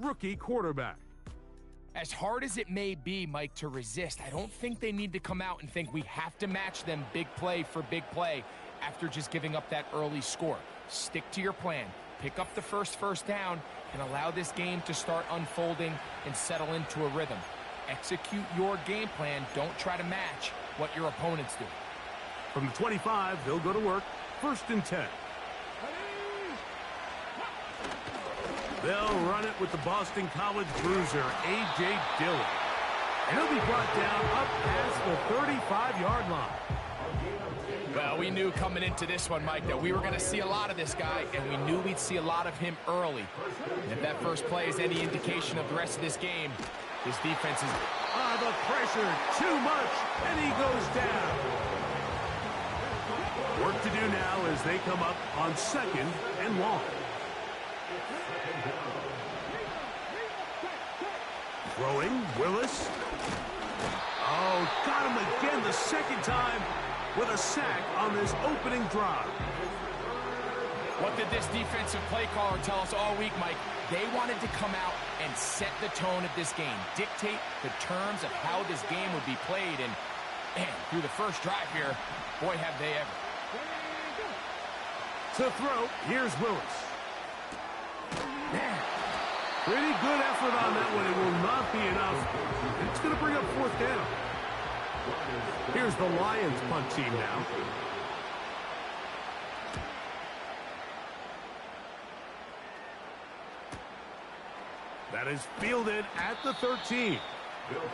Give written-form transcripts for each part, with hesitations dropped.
rookie quarterback. As hard as it may be, Mike, to resist, I don't think they need to come out and think we have to match them big play for big play after just giving up that early score. Stick to your plan. Pick up the first down and allow this game to start unfolding and settle into a rhythm. Execute your game plan. Don't try to match what your opponents do. From the 25, they'll go to work. 1st and 10. They'll run it with the Boston College bruiser, A.J. Dillon. And he'll be brought down up past the 35-yard line. Well, we knew coming into this one, Mike, that we were going to see a lot of this guy, and we knew we'd see a lot of him early. And if that first play is any indication of the rest of this game, his defense is... The pressure, too much, and he goes down. Work to do now as they come up on 2nd and long. Throwing, Willis. Oh, got him again the 2nd time with a sack on this opening drive. What did this defensive play caller tell us all week, Mike? They wanted to come out and set the tone of this game, dictate the terms of how this game would be played, and man, through the first drive here, boy, have they ever. To throw, here's Willis. Man, pretty good effort on that one. It will not be enough. It's going to bring up 4th down. Here's the Lions punt team now. That is fielded at the 13.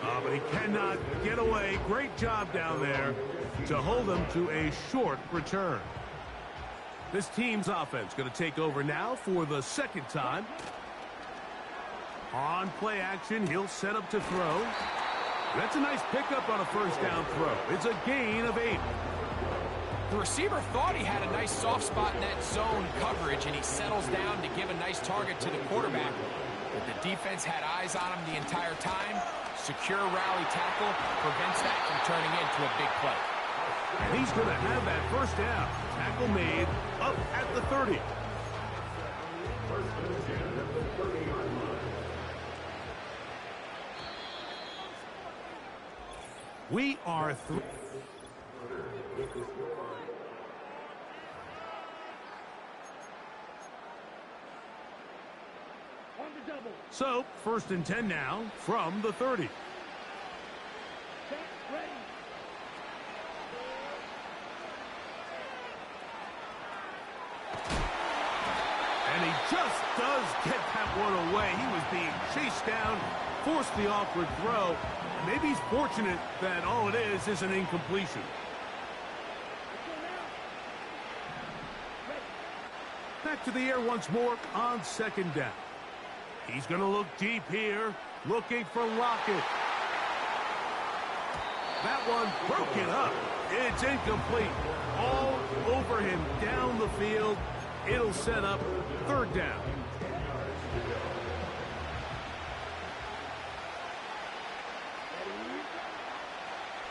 But he cannot get away. Great job down there to hold him to a short return. This team's offense going to take over now for the 2nd time. On play action, he'll set up to throw. That's a nice pickup on a 1st down throw. It's a gain of 8. The receiver thought he had a nice soft spot in that zone coverage, and he settles down to give a nice target to the quarterback. But the defense had eyes on him the entire time. Secure rally tackle prevents that from turning into a big play. And he's going to have that 1st down. Tackle made up at the 30. We are through. So, 1st and 10 now from the 30. And he just does get that one away. He was being chased down, forced the awkward throw. Maybe he's fortunate that all it is an incompletion. Back to the air once more on 2nd down. He's going to look deep here, looking for Lockett. That one broken up. It's incomplete. All over him down the field. It'll set up 3rd down.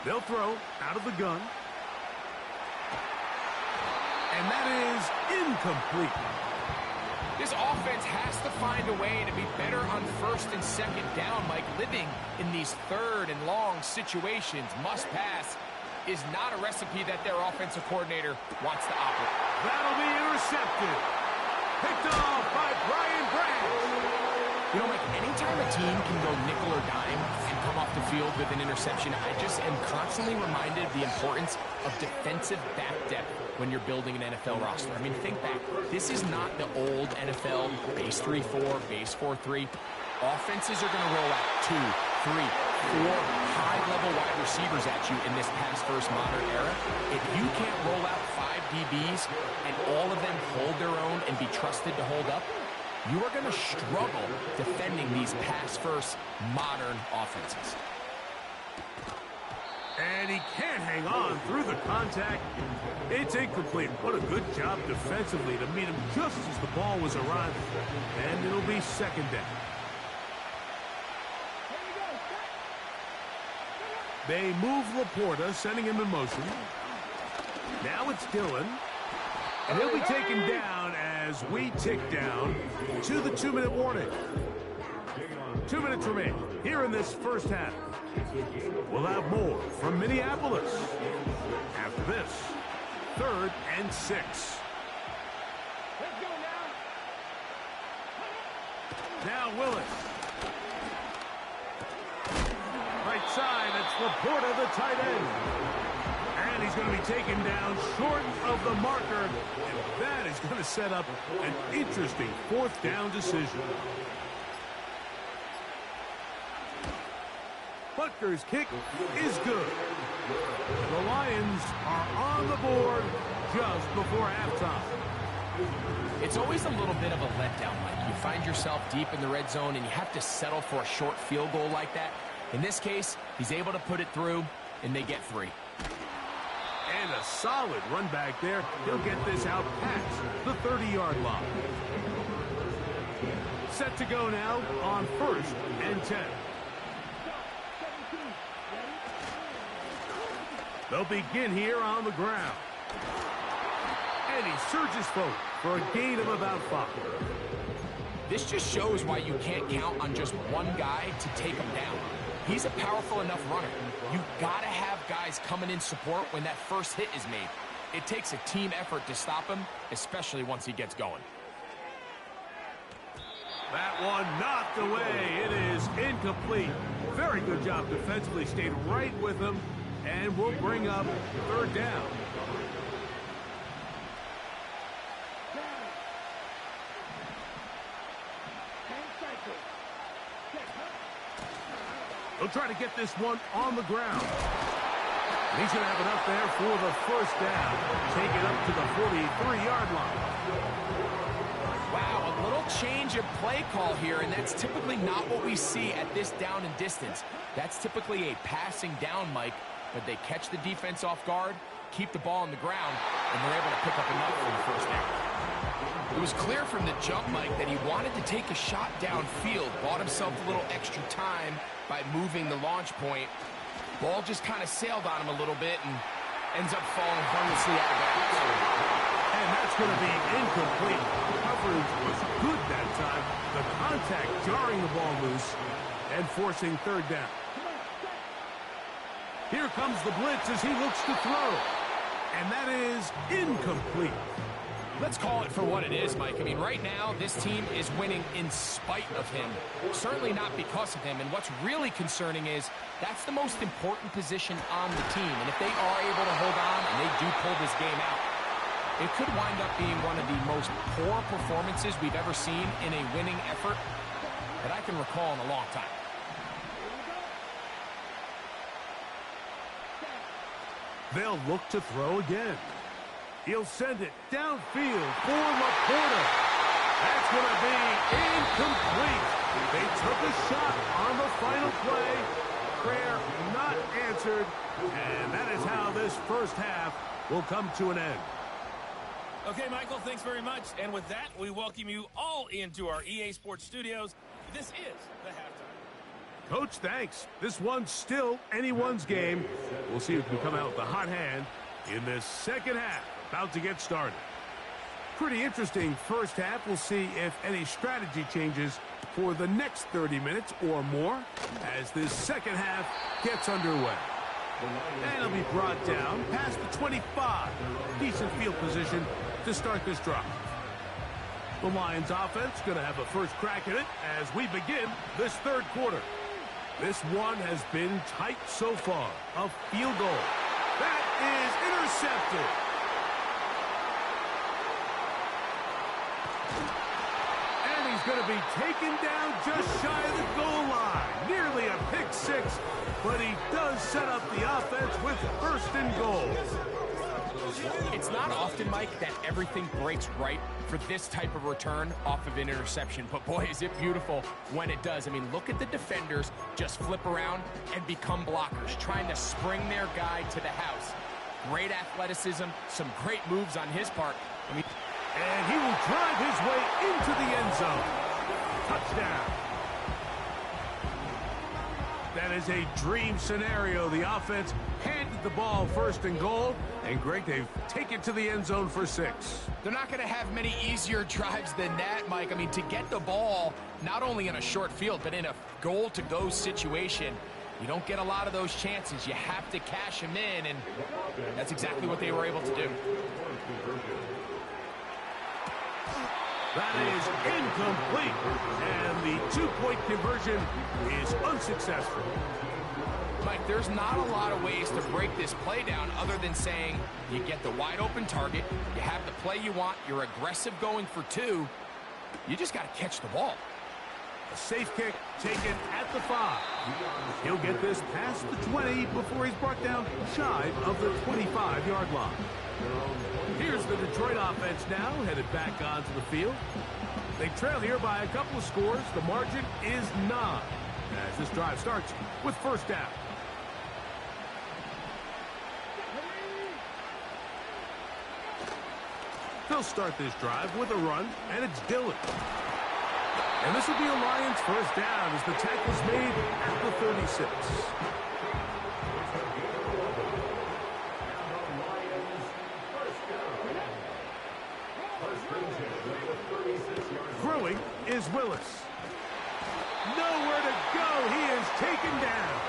They'll throw out of the gun. And that is incomplete. This offense has to find a way to be better on 1st and 2nd down, Mike. Living in these 3rd and long situations, must pass, is not a recipe that their offensive coordinator wants to operate. That'll be intercepted. Picked off by Brian Branch. You know, Mike, anytime a team can go nickel or dime and come off the field with an interception, I just am constantly reminded of the importance of defensive back depth when you're building an NFL roster. I mean, think back. This is not the old NFL base 3-4, base 4-3. Offenses are going to roll out 2, 3, 4 high-level wide receivers at you in this pass-first modern era. If you can't roll out 5 DBs and all of them hold their own and be trusted to hold up, you are going to struggle defending these pass-first modern offenses. And he can't hang on through the contact. It's incomplete. What a good job defensively to meet him just as the ball was arriving. And it'll be 2nd down. They move Laporta, sending him in motion. Now it's Dillon. And he'll be taken down as we tick down to the 2-minute warning. 2 minutes remain here in this first half. We'll have more from Minneapolis after this. 3rd and 6. Now Willis. Right side, it's Laporta, the tight end. And he's going to be taken down short of the marker. And that is going to set up an interesting 4th down decision. Butker's kick is good. The Lions are on the board just before halftime. It's always a little bit of a letdown, Mike. You find yourself deep in the red zone and you have to settle for a short field goal like that. In this case, he's able to put it through, and they get 3. And a solid run back there. He'll get this out past the 30-yard line. Set to go now on 1st and 10. They'll begin here on the ground. And he surges forward for a gain of about 5. This just shows why you can't count on just one guy to take him down. He's a powerful enough runner. You've got to have guys coming in support when that first hit is made. It takes a team effort to stop him, especially once he gets going. That one knocked away. It is incomplete. Very good job defensively. Stayed right with him. And we'll bring up 3rd down. They'll try to get this one on the ground. And he's going to have enough there for the 1st down. Take it up to the 43-yard line. Wow, a little change of play call here, and that's typically not what we see at this down and distance. That's typically a passing down, Mike, but they catch the defense off guard, keep the ball on the ground, and they're able to pick up enough for the 1st down. It was clear from the jump, Mike, that he wanted to take a shot downfield, bought himself a little extra time by moving the launch point. Ball just kind of sailed on him a little bit and ends up falling harmlessly out of bounds. And that's going to be incomplete. Coverage was good that time. The contact jarring the ball loose and forcing 3rd down. Here comes the blitz as he looks to throw. And that is incomplete. Let's call it for what it is, Mike. I mean, right now, this team is winning in spite of him. Certainly not because of him. And what's really concerning is that's the most important position on the team. And if they are able to hold on and they do pull this game out, it could wind up being one of the most poor performances we've ever seen in a winning effort that I can recall in a long time. They'll look to throw again. He'll send it downfield for Laporta. That's going to be incomplete. They took a shot on the final play. Prayer not answered. And that is how this first half will come to an end. Okay, Michael, thanks very much. And with that, we welcome you all into our EA Sports Studios. This is the halftime. Coach, thanks. This one's still anyone's game. We'll see who can come out with the hot hand in this second half. About to get started. Pretty interesting first half. We'll see if any strategy changes for the next 30 minutes or more as this second half gets underway. And it'll be brought down past the 25. Decent field position to start this drive. The Lions offense going to have a first crack at it as we begin this 3rd quarter. This one has been tight so far. A field goal. That is intercepted. And he's going to be taken down just shy of the goal line. Nearly a pick 6, but he does set up the offense with 1st and goal. It's not often, Mike, that everything breaks right for this type of return off of an interception. But boy, is it beautiful when it does. I mean, look at the defenders just flip around and become blockers, trying to spring their guy to the house. Great athleticism, some great moves on his part. I mean, and he will drive his way into the end zone. Touchdown. That is a dream scenario. The offense handed the ball first and goal. And great, they've taken to the end zone for 6. They're not going to have many easier drives than that, Mike. I mean, to get the ball, not only in a short field, but in a goal-to-go situation, you don't get a lot of those chances. You have to cash them in, and that's exactly what they were able to do. That is incomplete, and the 2-point conversion is unsuccessful. Mike, there's not a lot of ways to break this play down other than saying you get the wide open target, you have the play you want, you're aggressive going for 2, you just got to catch the ball. A safe kick taken at the 5. He'll get this past the 20 before he's brought down shy of the 25-yard line. Here's the Detroit offense now, headed back onto the field. They trail here by a couple of scores. The margin is 9 as this drive starts with first down. They'll start this drive with a run, and it's Dillon. And this will be a Lions first down as the tackle's made at the 36. Throwing is Willis. Nowhere to go. He is taken down.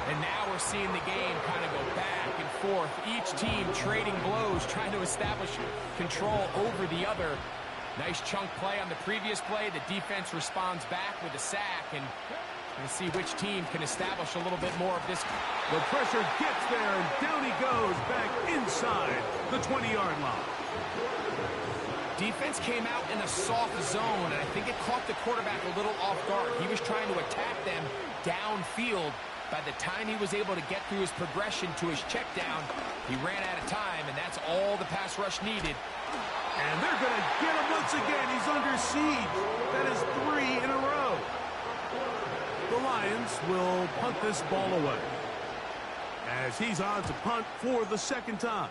And now we're seeing the game kind of go back and forth. Each team trading blows, trying to establish control over the other. Nice chunk play on the previous play. The defense responds back with a sack, and we'll see which team can establish a little bit more of this. The pressure gets there, and down he goes back inside the 20-yard line. Defense came out in a soft zone, and I think it caught the quarterback a little off guard. He was trying to attack them downfield. By the time he was able to get through his progression to his check down, he ran out of time, and that's all the pass rush needed. And they're going to get him once again. He's under siege. That is 3 in a row. The Lions will punt this ball away as he's on to punt for the second time.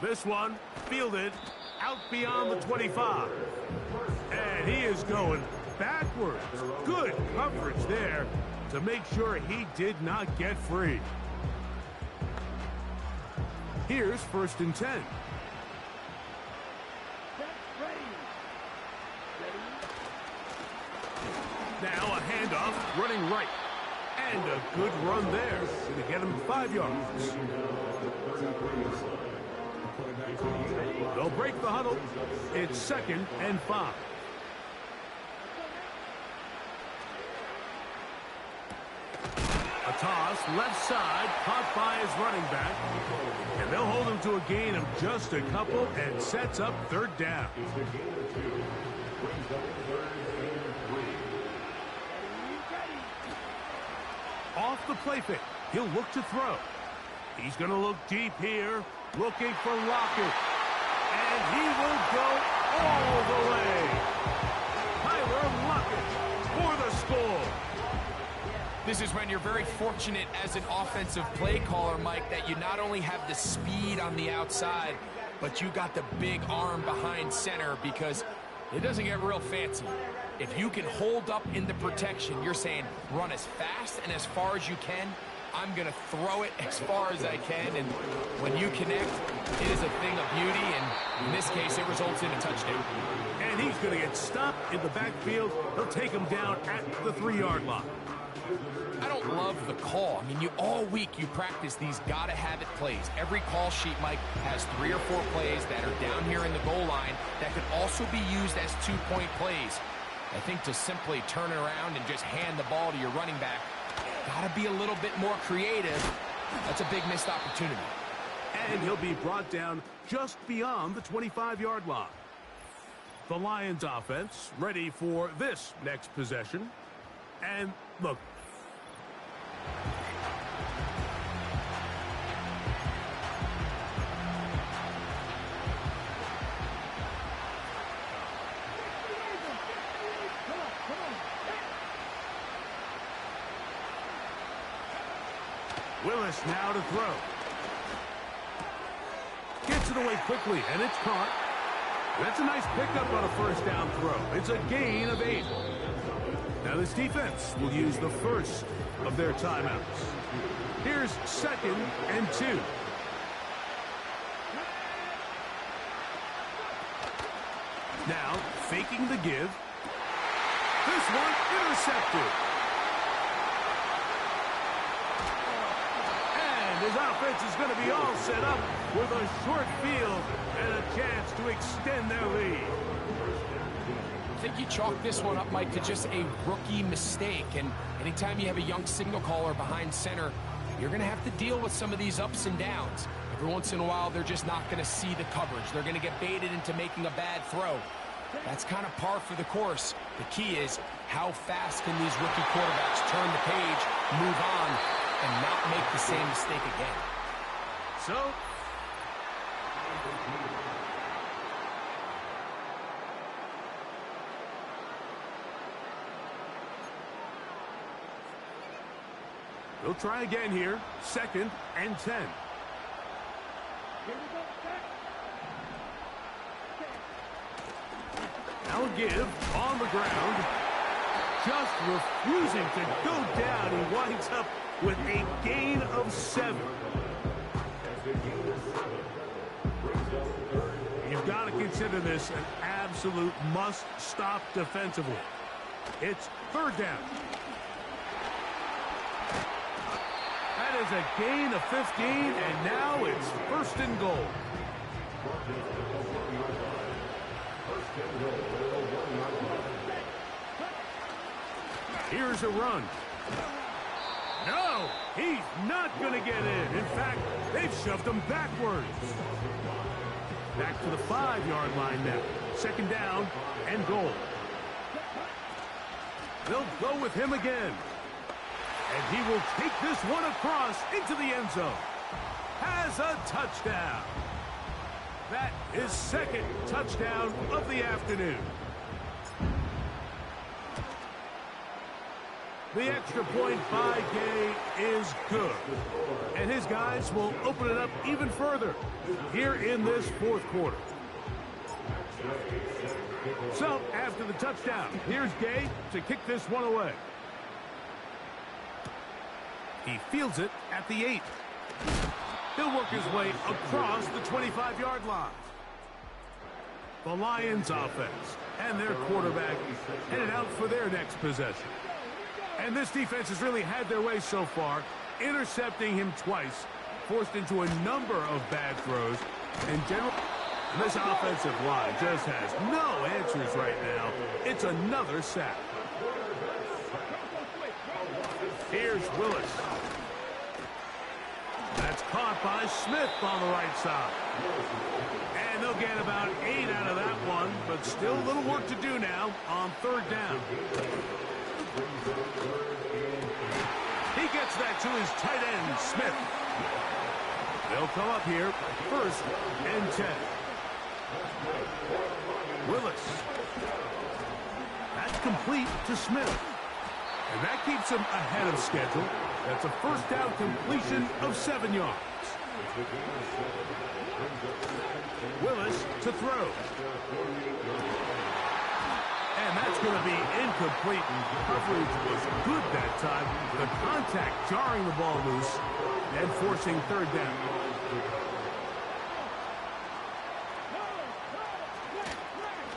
This one fielded out beyond the 25. And he is going backwards. Good coverage there to make sure he did not get free. Here's first and 10. Now a handoff, running right. And a good run there. Going to get him 5 yards. They'll break the huddle. It's 2nd and 5. A toss, left side, caught by his running back. And they'll hold him to a gain of just a couple and sets up 3rd down. Off the play fake, he'll look to throw. He's going to look deep here, looking for Lockett. And he will go all the way. Tyler Lockett for the score. This is when you're very fortunate as an offensive play caller, Mike, that you not only have the speed on the outside, but you got the big arm behind center, because it doesn't get real fancy. If you can hold up in the protection, you're saying run as fast and as far as you can. I'm going to throw it as far as I can, and when you connect, it is a thing of beauty, and in this case, it results in a touchdown. And he's going to get stopped in the backfield. They'll take him down at the 3-yard line. I don't love the call. I mean, all week you practice these gotta-have-it plays. Every call sheet, Mike, has 3 or 4 plays that are down here in the goal line that could also be used as 2-point plays. I think to simply turn it around and just hand the ball to your running back, gotta be a little bit more creative. That's a big missed opportunity. And he'll be brought down just beyond the 25-yard line. The Lions offense ready for this next possession. And look. Willis now to throw. Gets it away quickly, and it's caught. That's a nice pickup on a first down throw. It's a gain of 8. Now this defense will use the first of their timeouts. Here's 2nd and 2. Now faking the give. This one intercepted. And his offense is going to be all set up with a short field and a chance to extend their lead. I think you chalk this one up, Mike, to just a rookie mistake. And anytime you have a young signal caller behind center, you're going to have to deal with some of these ups and downs. Every once in a while, they're just not going to see the coverage. They're going to get baited into making a bad throw. That's kind of par for the course. The key is how fast can these rookie quarterbacks turn the page, move on, and not make the same mistake again. So, we'll try again here. 2nd and 10. Now a give on the ground. Just refusing to go down. He winds up with a gain of 7. You've got to consider this an absolute must-stop defensively. It's 3rd down. That is a gain of 15, and now it's 1st and goal. Here's a run. No, he's not going to get in. In fact, they've shoved him backwards. Back to the 5-yard line now. 2nd down and goal. They'll go with him again. And he will take this one across into the end zone. Has a touchdown. That is 2nd touchdown of the afternoon. The extra point by Gay is good. And his guys will open it up even further here in this 4th quarter. So, after the touchdown, here's Gay to kick this one away. He fields it at the 8. He'll work his way across the 25-yard line. The Lions offense and their quarterback headed out for their next possession. And this defense has really had their way so far, intercepting him twice, forced into a number of bad throws. In general, this offensive line just has no answers right now. It's another sack. Here's Willis. That's caught by Smith on the right side. And they'll get about 8 out of that one, but still a little work to do now on 3rd down. He gets that to his tight end, Smith. They'll come up here, 1st and 10. Willis. That's complete to Smith. And that keeps him ahead of schedule. That's a 1st down completion of 7 yards. Willis to throw. And that's going to be incomplete. Coverage was good that time. The contact jarring the ball loose and forcing 3rd down.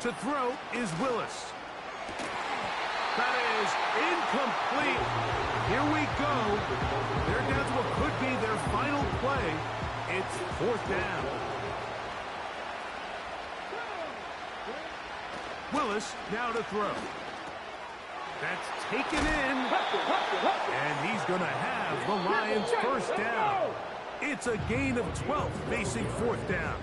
To throw is Willis. That is incomplete. Here we go. They're down to what could be their final play. It's 4th down. Willis now to throw. That's taken in. And he's going to have the Lions 1st down. It's a gain of 12 facing 4th down.